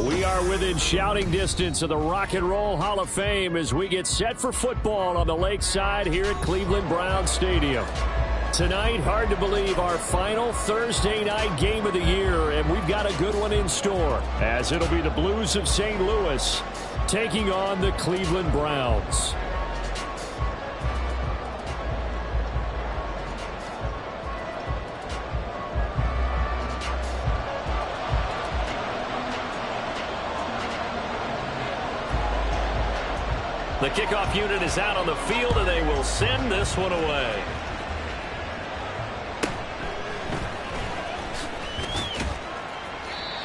We are within shouting distance of the Rock and Roll Hall of Fame as we get set for football on the lakeside here at Cleveland Browns Stadium. Tonight, hard to believe, our final Thursday night game of the year, and we've got a good one in store, as it'll be the Blues of St. Louis taking on the Cleveland Browns. The kickoff unit is out on the field, and they will send this one away.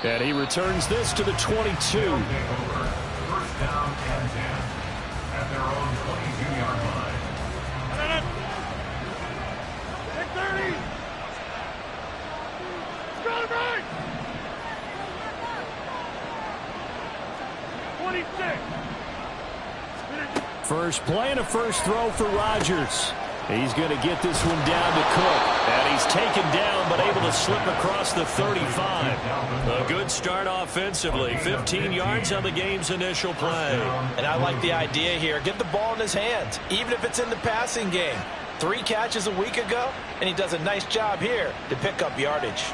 And he returns this to the 22. First down and 10 at their own 22-yard line. Take 30. Got it right. 26. First play and a first throw for Rodgers. He's going to get this one down to Cook. And he's taken down but able to slip across the 35. A good start offensively. 15 yards on the game's initial play. And I like the idea here. Get the ball in his hands, even if it's in the passing game. 3 catches a week ago, and he does a nice job here to pick up yardage.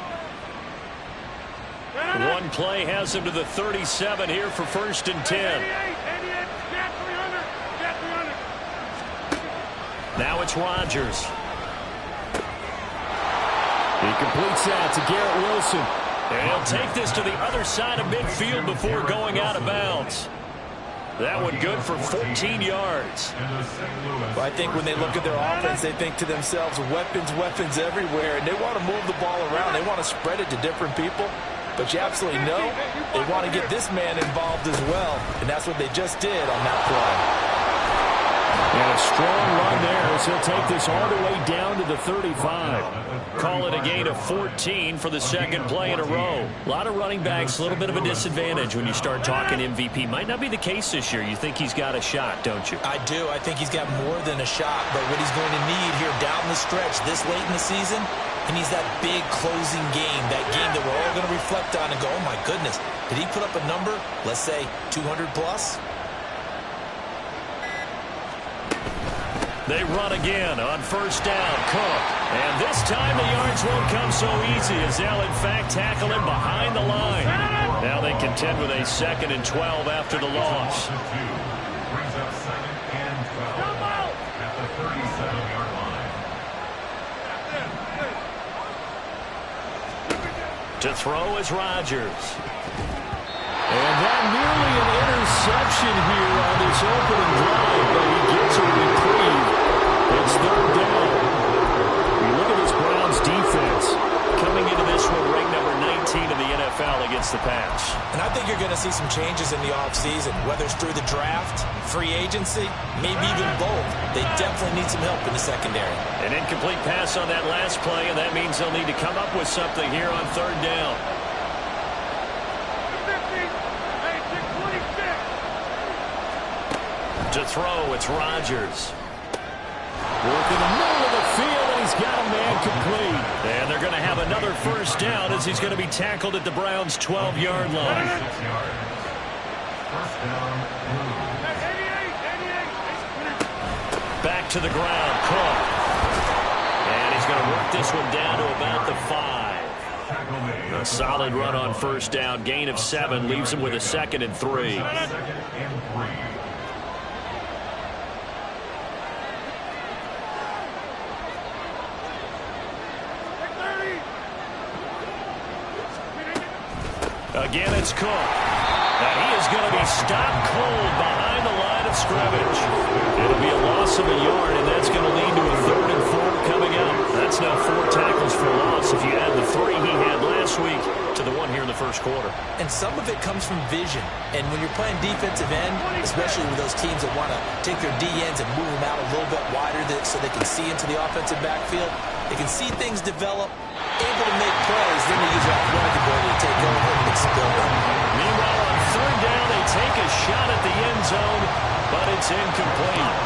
One play has him to the 37 here for first and 10. Now it's Rodgers. He completes that to Garrett Wilson. And he'll take this to the other side of midfield before going out of bounds. That one good for 14 yards. Well, I think when they look at their offense, they think to themselves, weapons, weapons everywhere. And they want to move the ball around. They want to spread it to different people. But you absolutely know they want to get this man involved as well. And that's what they just did on that play. And a strong run there as he'll take this all the way down to the 35. Call it a gain of 14 for the second play in a row. A lot of running backs, a little bit of a disadvantage when you start talking MVP. Might not be the case this year. You think he's got a shot, don't you? I do. I think he's got more than a shot. But what he's going to need here down the stretch this late in the season, he needs that big closing game, that game that we're all going to reflect on and go, oh, my goodness, did he put up a number, let's say 200 plus? They run again on first down. Cook. And this time the yards won't come so easy as they'll, in fact, tackle him behind the line. Now they contend with a 2nd and 12 after the loss. Brings up 2nd and 12 at the 37-yard line. To throw is Rodgers. And that nearly an interception here on this opening drive, but he gets a reprieve. It's 3rd down. You look at this Browns defense coming into this one ranked number 19 in the NFL against the pass. And I think you're going to see some changes in the offseason, whether it's through the draft, free agency, maybe even both. They definitely need some help in the secondary. An incomplete pass on that last play, and that means they'll need to come up with something here on 3rd down. To throw, it's Rodgers. Working the middle of the field, and he's got a man complete. And they're going to have another first down as he's going to be tackled at the Browns' 12-yard line. First down, Back to the ground, Cook. And he's going to work this one down to about the 5. A solid run on first down. Gain of 7 leaves him with a 2nd and 3. 2nd and 3. Again, it's Cook. And he is going to be stopped cold behind the line of scrimmage. It'll be a loss of a yard, and that's going to lead to a 3rd and 4 coming up. That's now 4 tackles for loss if you add the 3 he had last week to the 1 here in the first quarter. And some of it comes from vision. And when you're playing defensive end, especially with those teams that want to take their D-ends and move them out a little bit wider so they can see into the offensive backfield, they can see things develop, able to make plays, then they use their athletic ability to take over and expel them. Meanwhile, on 3rd down, they take a shot at the end zone, but it's incomplete.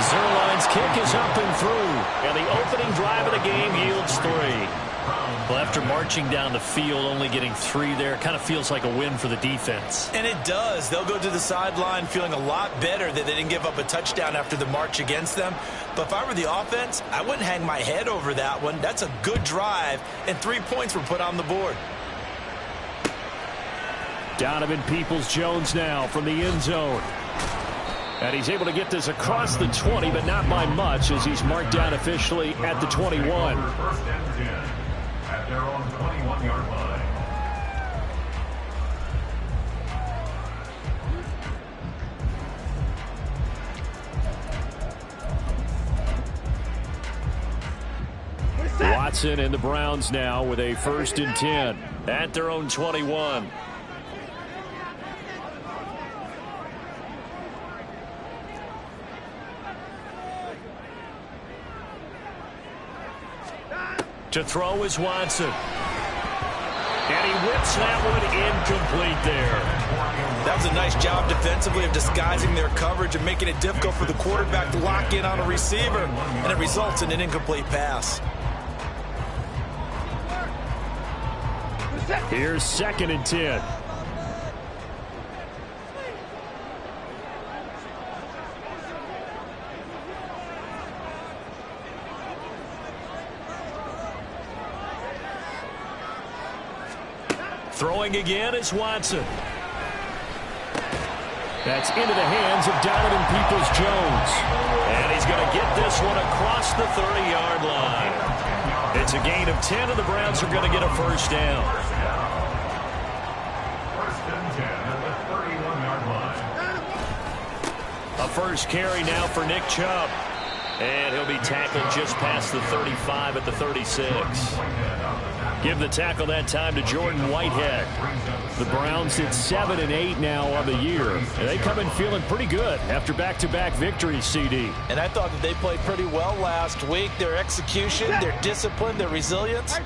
Zerline's kick is up and through, and the opening drive of the game yields 3. Well, after marching down the field, only getting 3 there, it kind of feels like a win for the defense. And it does. They'll go to the sideline feeling a lot better that they didn't give up a touchdown after the march against them. But if I were the offense, I wouldn't hang my head over that one. That's a good drive, and 3 points were put on the board. Donovan Peoples-Jones now from the end zone. And he's able to get this across the 20, but not by much, as he's marked down officially at the 21. First and 10 at their own 21-yard line. Watson and the Browns now with a 1st and 10 at their own 21. To throw is Watson. And he whips that one incomplete there. That was a nice job defensively of disguising their coverage and making it difficult for the quarterback to lock in on a receiver, and it results in an incomplete pass. Here's 2nd and 10. Throwing again is Watson. That's into the hands of Donovan Peoples-Jones. And he's going to get this one across the 30-yard line. It's a gain of 10, and the Browns are going to get a 1st down. First and 10 at the 31-yard line. A 1st carry now for Nick Chubb. And he'll be tackled just past the 35 at the 36. Give the tackle that time to Jordan Whitehead. The Browns hit 7 and 8 now on the year. And they come in feeling pretty good after back-to-back victories, CD. And I thought that they played pretty well last week. Their execution, their discipline, their resilience,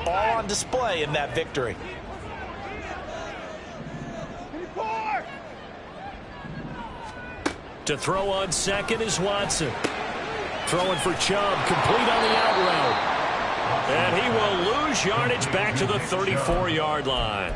all on display in that victory. To throw on 2nd is Watson. Throwing for Chubb, complete on the out route. And he will lose yardage back to the 34-yard line.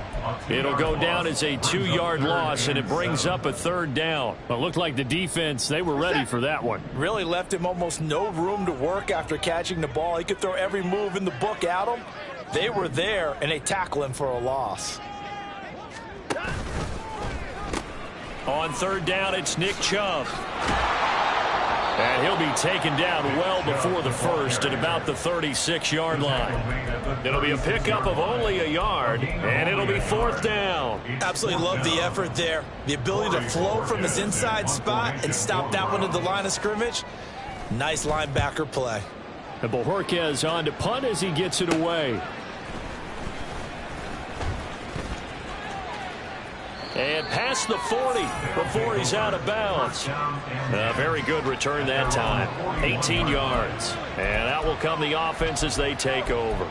It'll go down as a 2-yard loss, and it brings up a 3rd down. But it looked like the defense, they were ready for that one. Really left him almost no room to work after catching the ball. He could throw every move in the book at him. They were there, and they tackle him for a loss. On 3rd down, it's Nick Chubb. And he'll be taken down well before the 1st at about the 36-yard line. It'll be a pickup of only a yard, and it'll be 4th down. Absolutely love the effort there. The ability to flow from his inside spot and stop that one at the line of scrimmage. Nice linebacker play. And Bojorquez on to punt as he gets it away. And past the 40 before he's out of bounds. A very good return that time. 18 yards. And out will come the offense as they take over.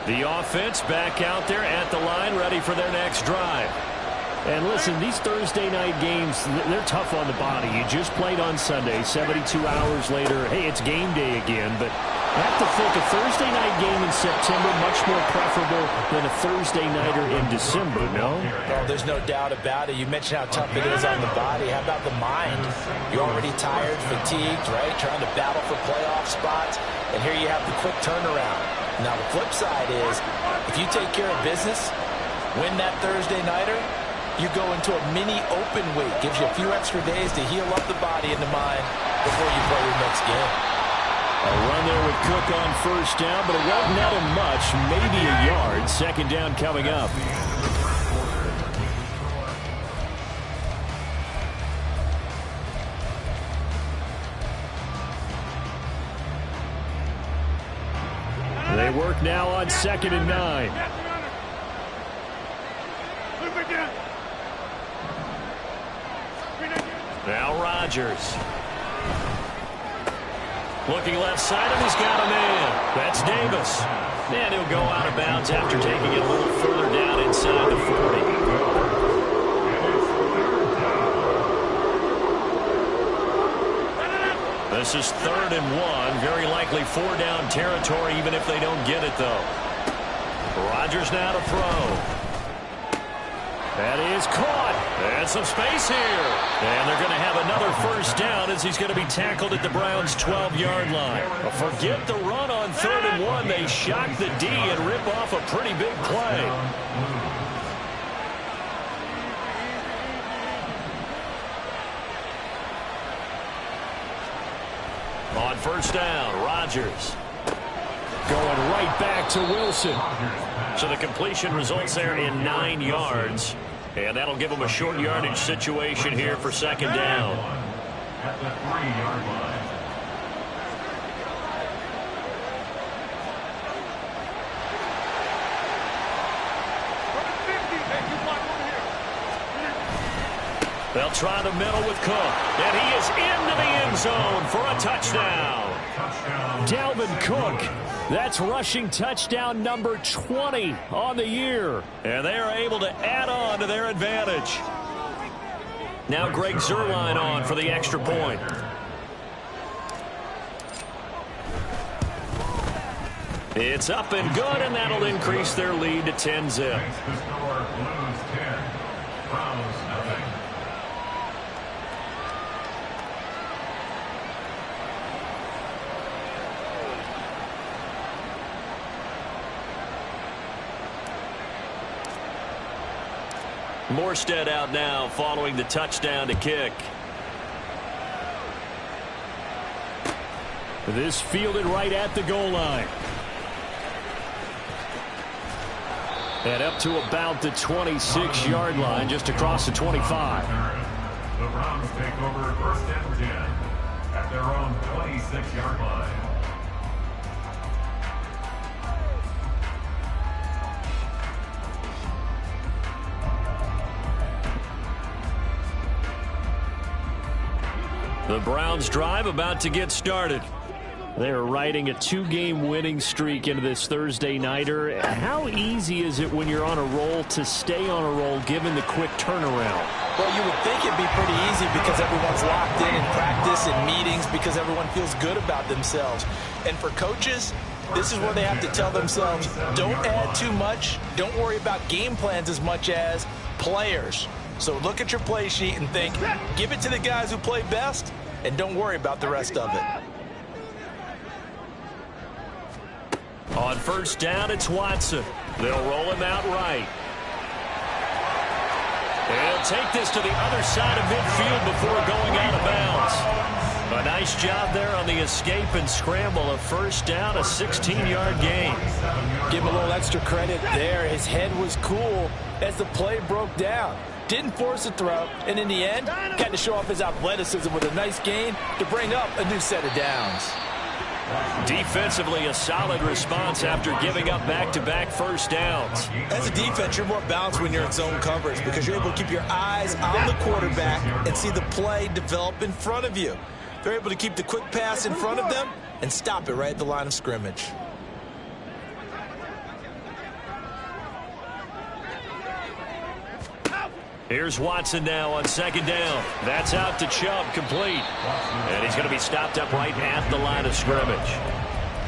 The offense back out there at the line, ready for their next drive. And listen, these Thursday night games, they're tough on the body. You just played on Sunday, 72 hours later. Hey, it's game day again, but I have to think a Thursday night game in September much more preferable than a Thursday nighter in December, no? Well, there's no doubt about it. You mentioned how tough it is on the body. How about the mind? You're already tired, fatigued, right? Trying to battle for playoff spots. And here you have the quick turnaround. Now, the flip side is, if you take care of business, win that Thursday nighter, you go into a mini open week. Gives you a few extra days to heal up the body and the mind before you play your next game. A run there with Cook on 1st down, but it won't net him much, maybe a yard. 2nd down coming up. They work now on 2nd and 9. Now Rodgers. Looking left side, and he's got a man. That's Davis. And he'll go out of bounds after taking it a little further down inside the 40. This is 3rd and 1. Very likely 4-down territory, even if they don't get it, though. Rodgers now to throw. That is caught. And some space here. And they're going to have another 1st down as he's going to be tackled at the Browns' 12-yard line. Forget the run on 3rd and 1. They shock the D and rip off a pretty big play. On 1st down, Rodgers. Going right back to Wilson. So the completion results there in 9 yards. And that'll give them a short yardage situation here for 2nd down. At the 3-yard line. They'll try the middle with Cook. And he is into the end zone for a touchdown. Dalvin Cook. That's rushing touchdown number 20 on the year. And they are able to add on to their advantage. Now Greg Zuerlein on for the extra point. It's up and good, and that'll increase their lead to 10-zip. Makes the score Blues 10, Browns nothing. Morstead out now following the touchdown to kick. This fielded right at the goal line. And up to about the 26-yard line, just across the 25. The Browns take over 1st and 10 at their own 26-yard line. The Browns drive about to get started. They're riding a 2-game winning streak into this Thursday nighter. How easy is it when you're on a roll to stay on a roll given the quick turnaround? Well, you would think it'd be pretty easy because everyone's locked in practice and meetings because everyone feels good about themselves. And for coaches, this is where they have to tell themselves, don't add too much. Don't worry about game plans as much as players. So look at your play sheet and think, give it to the guys who play best, and don't worry about the rest of it. On 1st down, it's Watson. They'll roll him out right. And he'll take this to the other side of midfield before going out of bounds. A nice job there on the escape and scramble. A 1st down, a 16-yard gain. Give him a little extra credit there. His head was cool as the play broke down. Didn't force a throw, and in the end, got to show off his athleticism with a nice gain to bring up a new set of downs. Defensively, a solid response after giving up back-to-back 1st downs. As a defense, you're more balanced when you're in zone coverage because you're able to keep your eyes on the quarterback and see the play develop in front of you. They're able to keep the quick pass in front of them and stop it right at the line of scrimmage. Here's Watson now on 2nd down. That's out to Chubb, complete. And he's going to be stopped up right at the line of scrimmage.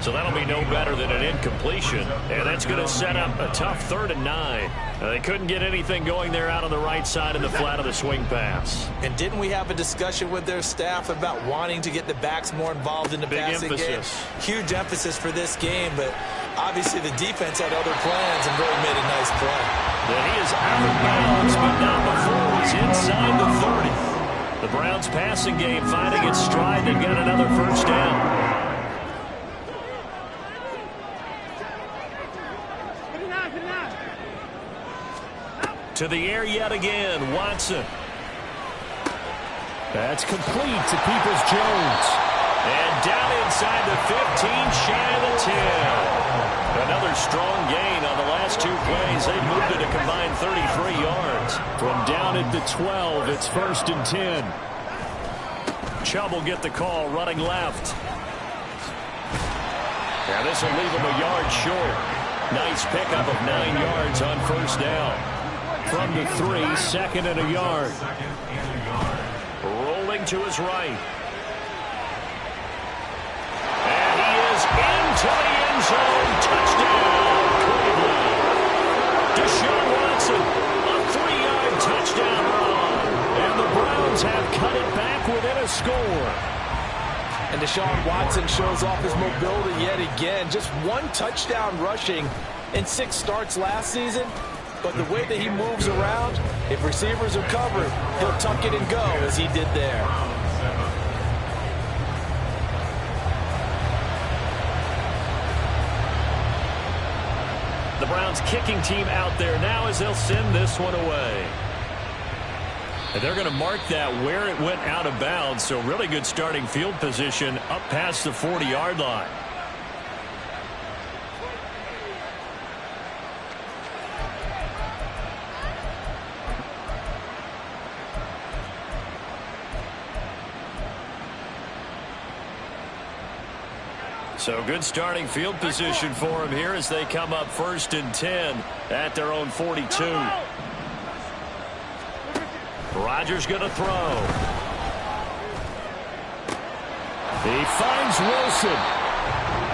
So that'll be no better than an incompletion. And that's going to set up a tough 3rd and 9. They couldn't get anything going there out on the right side in the flat of the swing pass. And didn't we have a discussion with their staff about wanting to get the backs more involved in the passing game? Huge emphasis for this game, but obviously the defense had other plans and really made a nice play. Then he is out of bounds, but not before he's inside the 30. The Browns passing game finding its stride. They've got another 1st down. To the air yet again, Watson. That's complete to Peoples-Jones. And down inside the 15, shy of the 10. Another strong gain on the last 2 plays. They moved it a combined 33 yards. From down at the 12, it's 1st and 10. Chubb will get the call running left. Now this will leave him a yard short. Nice pickup of 9 yards on 1st down. From the 3, 2nd and a yard. Rolling to his right. the score. And Deshaun Watson shows off his mobility yet again. Just one touchdown rushing in 6 starts last season. But the way that he moves around, if receivers are covered, he'll tuck it and go as he did there. The Browns kicking team out there now as they'll send this one away. And they're going to mark that where it went out of bounds. So really good starting field position up past the 40-yard line. So good starting field position for him here as they come up 1st and 10 at their own 42. Rodgers going to throw. He finds Wilson.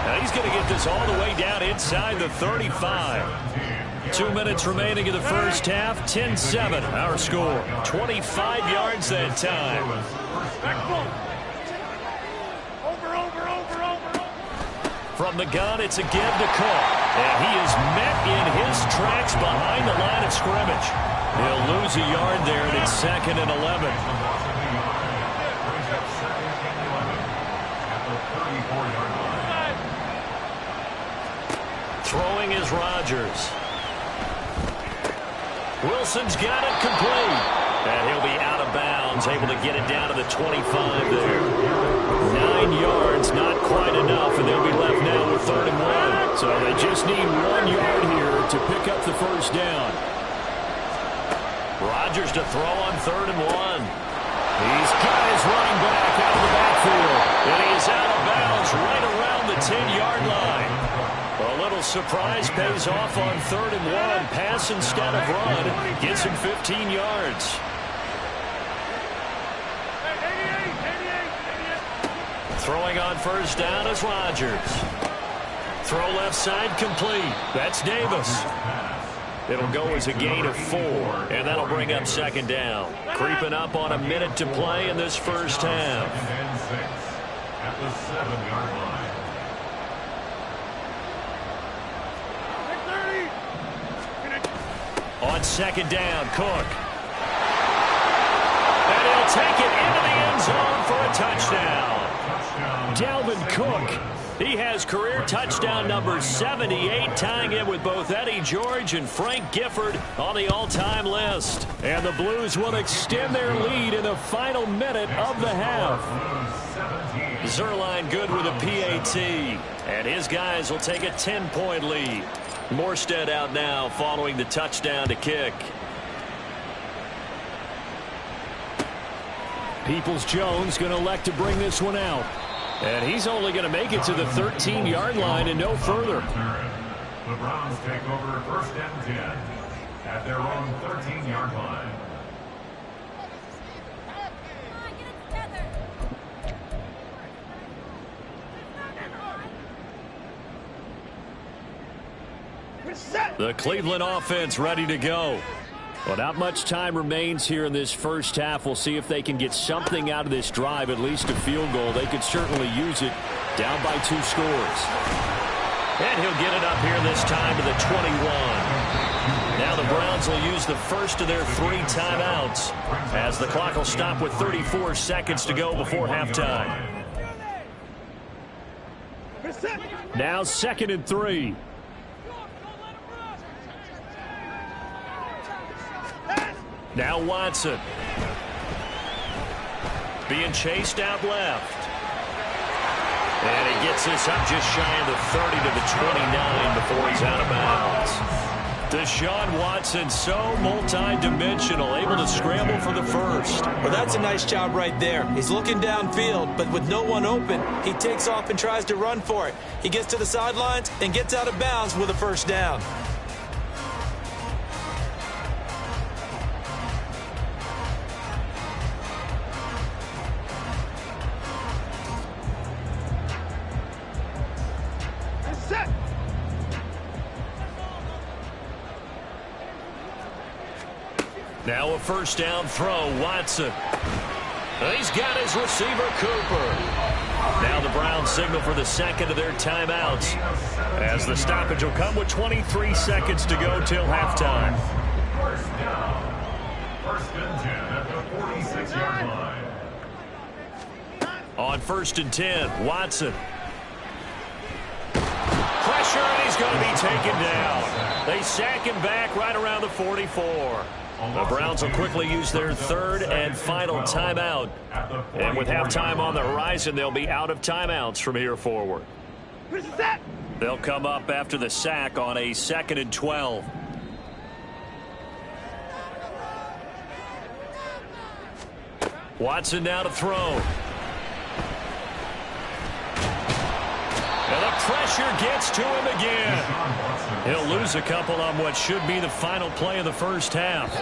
And he's going to get this all the way down inside the 35. 2 minutes remaining in the first half. 10-7 our score. 25 yards that time. From the gun, it's a give to Cook. And he is met in his tracks behind the line of scrimmage. He'll lose a yard there, and it's 2nd and 11. Throwing is Rodgers. Wilson's got it complete. And he'll be out of bounds, able to get it down to the 25 there. 9 yards, not quite enough, and they'll be left now with 3rd and 1. So they just need 1 yard here to pick up the first down. Rodgers to throw on 3rd and 1. He's got his running back out of the backfield, and he's out of bounds right around the 10-yard line. A little surprise pays off on 3rd and 1. Pass instead of run. Gets him 15 yards. Throwing on 1st down is Rodgers. Throw left side complete. That's Davis. It'll go as a gain of 4, and that'll bring up 2nd down. Creeping up on a minute to play in this first half. At the 7-yard line. On 2nd down, Cook. And he'll take it into the end zone for a touchdown. Dalvin Cook, he has career touchdown number 78, tying it with both Eddie George and Frank Gifford on the all-time list. And the Blues will extend their lead in the final minute of the half. Zerline good with a PAT, and his guys will take a 10-point lead. Morstead out now following the touchdown to kick. Peoples-Jones going to elect to bring this one out. And he's only going to make it to the 13-yard line and no further. The Browns take over 1st and 10 at their own 13-yard line. The Cleveland offense ready to go. Well, not much time remains here in this first half. We'll see if they can get something out of this drive, at least a field goal. They could certainly use it down by 2 scores. And he'll get it up here this time to the 21. Now the Browns will use the first of their 3 timeouts as the clock will stop with 34 seconds to go before halftime. Now 2nd and 3. Now Watson. Being chased out left. And he gets this up just shy of the 30 to the 29 before he's out of bounds. Deshaun Watson, so multi-dimensional, able to scramble for the first. Well, that's a nice job right there. He's looking downfield, but with no one open, he takes off and tries to run for it. He gets to the sidelines and gets out of bounds with a first down. Now a first down throw, Watson. He's got his receiver, Cooper. Now the Browns signal for the second of their timeouts, as the stoppage will come with 23 seconds to go till halftime. First down. First and 10 at the 46-yard line. On 1st and 10, Watson. Pressure, and he's going to be taken down. They sack him back right around the 44. The Browns will quickly use their third and final timeout. And with halftime on the horizon, they'll be out of timeouts from here forward. They'll come up after the sack on a 2nd and 12. Watson now to throw. And the pressure gets to him again. He'll lose a couple on what should be the final play of the first half.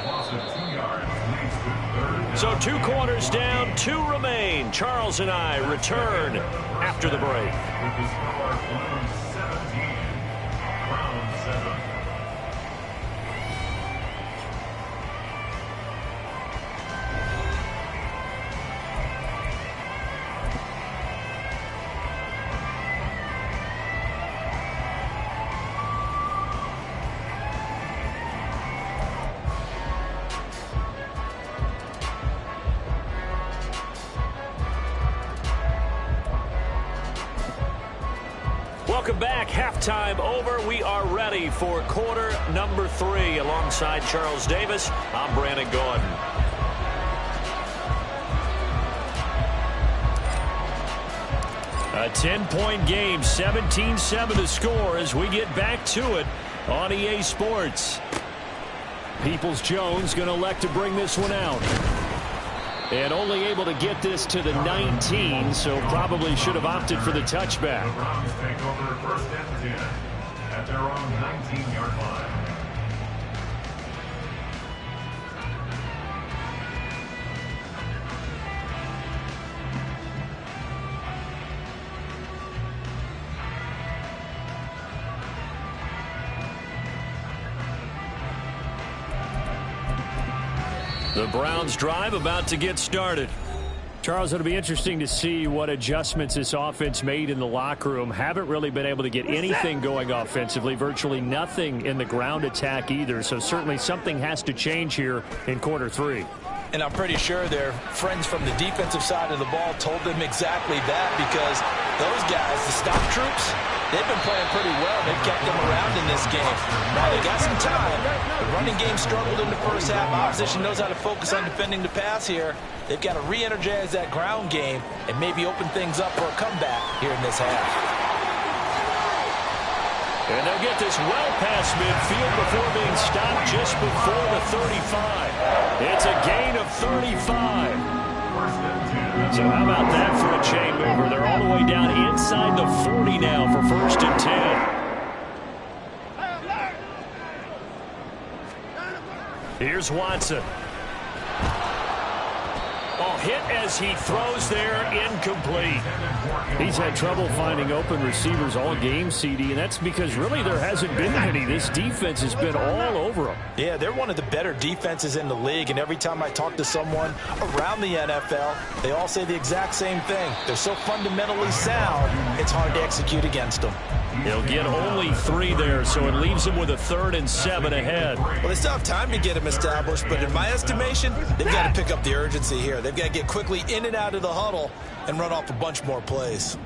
So 2 corners down, 2 remain. Charles and I return after the break. Welcome back. Halftime over. We are ready for quarter number 3. Alongside Charles Davis, I'm Brandon Gordon. A 10-point game, 17-7 to score as we get back to it on EA Sports. Peoples-Jones going to elect to bring this one out. And only able to get this to the 19, so probably should have opted for the touchback. The Browns take over 1st and 10 at their own 19-yard line. The Browns drive about to get started. Charles, it'll be interesting to see what adjustments this offense made in the locker room. Haven't really been able to get anything going offensively, virtually nothing in the ground attack either. So certainly something has to change here in quarter 3. And I'm pretty sure their friends from the defensive side of the ball told them exactly that, because those guys, the stop troops, they've been playing pretty well. They've kept them around in this game. Now they got some time. The running game struggled in the first half. Opposition knows how to focus on defending the pass here. They've got to re-energize that ground game and maybe open things up for a comeback here in this half. And they'll get this well past midfield before being stopped just before the 35. It's a gain of 35. So how about that for a chain mover? They're all the way down inside the 40 now for 1st and 10. Here's Watson. Hit as he throws there, incomplete. He's had trouble finding open receivers all game, CD, and that's because really there hasn't been any. This defense has been all over them. Yeah, they're one of the better defenses in the league, and every time I talk to someone around the NFL, they all say the exact same thing. They're so fundamentally sound, it's hard to execute against them. He'll get only 3 there, so it leaves him with a 3rd and 7 ahead. Well, they still have time to get him established, but in my estimation, they've got to pick up the urgency here. They've got to get quickly in and out of the huddle and run off a bunch more plays.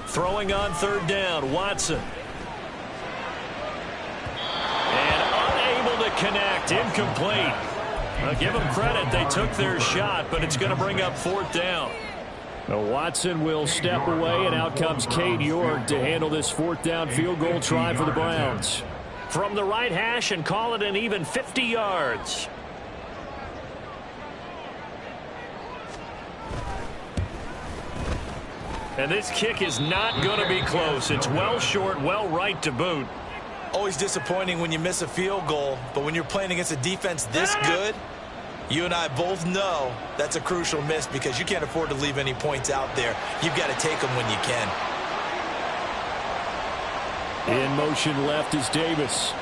Throwing on 3rd down, Watson. And unable to connect, incomplete. Give them credit, they took their shot, but it's going to bring up 4th down. Watson will step away, and out comes Cade York to handle this 4th down field goal try for the Browns. From the right hash and call it an even 50 yards. And this kick is not going to be close. It's well short, well right to boot. Always disappointing when you miss a field goal, but when you're playing against a defense this good, you and I both know that's a crucial miss, because you can't afford to leave any points out there. You've got to take them when you can. In motion left is Davis.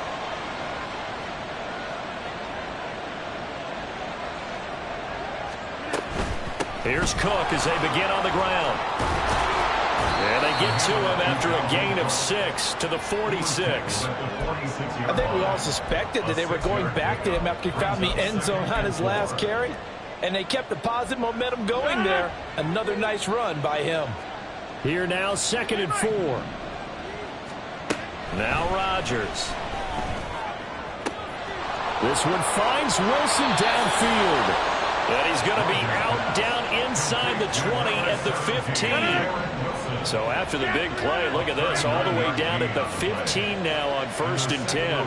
Here's Cook as they begin on the ground. And they get to him after a gain of 6 to the 46. I think we all suspected that they were going back to him after he found the end zone on his last carry. And they kept the positive momentum going there. Another nice run by him. Here now, 2nd and 4. Now Rodgers. This one finds Wilson downfield. And he's going to be out down inside the 20 at the 15. So after the big play, look at this, all the way down at the 15 now on 1st and 10.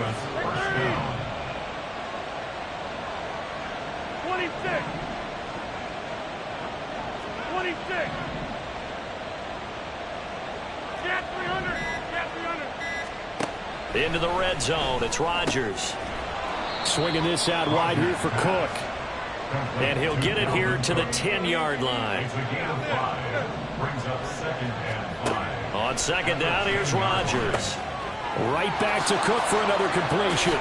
26. 26. Get 300. Get 300. Into the red zone. It's Rodgers. Swinging this out wide here for Cook. And he'll get it here to the 10-yard line. On 2nd down, here's Rodgers. Right back to Cook for another completion.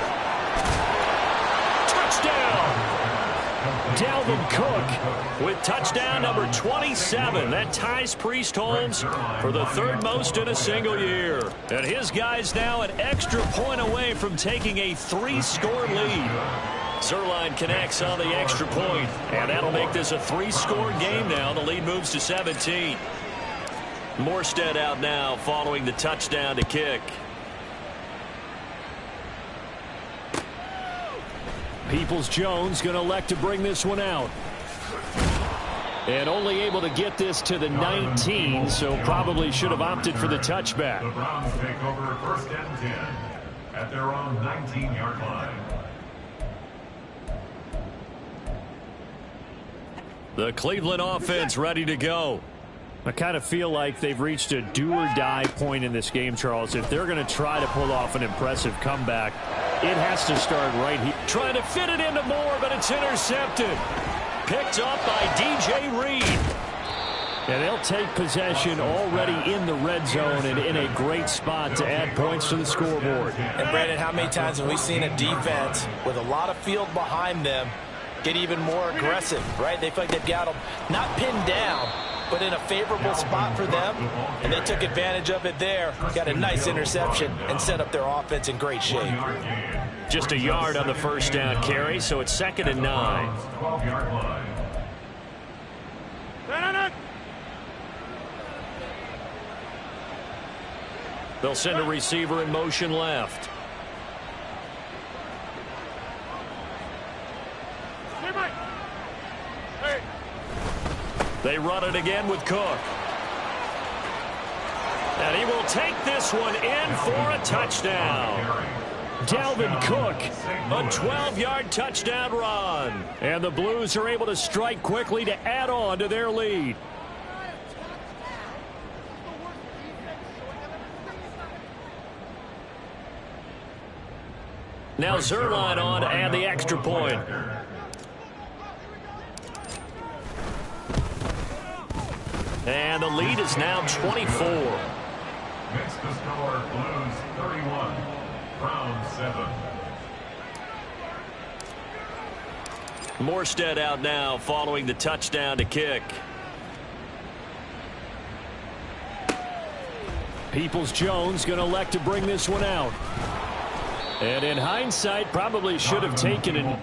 Touchdown! Dalvin Cook with touchdown number 27. That ties Priest-Holmes for the 3rd most in a single year. And his guys now an extra point away from taking a 3-score lead. Zerline connects on the extra point, and that'll make this a 3-score game now. The lead moves to 17. Morstead out now following the touchdown to kick. Peoples-Jones going to elect to bring this one out. And only able to get this to the 19, so probably should have opted for the touchback. The Browns take over 1st and 10 at their own 19-yard line. The Cleveland offense ready to go. I kind of feel like they've reached a do-or-die point in this game, Charles. If they're going to try to pull off an impressive comeback, it has to start right here. Trying to fit it into Moore, but it's intercepted. Picked up by DJ Reed. And they'll take possession already in the red zone and in a great spot to add points to the scoreboard. And, Brandon, how many times have we seen a defense with a lot of field behind them get even more aggressive, right? They feel like they've got them not pinned down, but in a favorable spot for them, and they took advantage of it there. Got a nice interception and set up their offense in great shape. Just a yard on the 1st down carry, so it's 2nd and 9. 12-yard line. They'll send a receiver in motion left. They run it again with Cook. And he will take this one in for a touchdown. Dalvin Cook, a 12-yard touchdown run. And the Blues are able to strike quickly to add on to their lead. Now Zerline on to add the extra point. And the lead is now 24. Makes the score Blues 31, Browns 7. Morstead out now following the touchdown to kick. Peoples-Jones going to elect to bring this one out. And in hindsight, probably should have taken an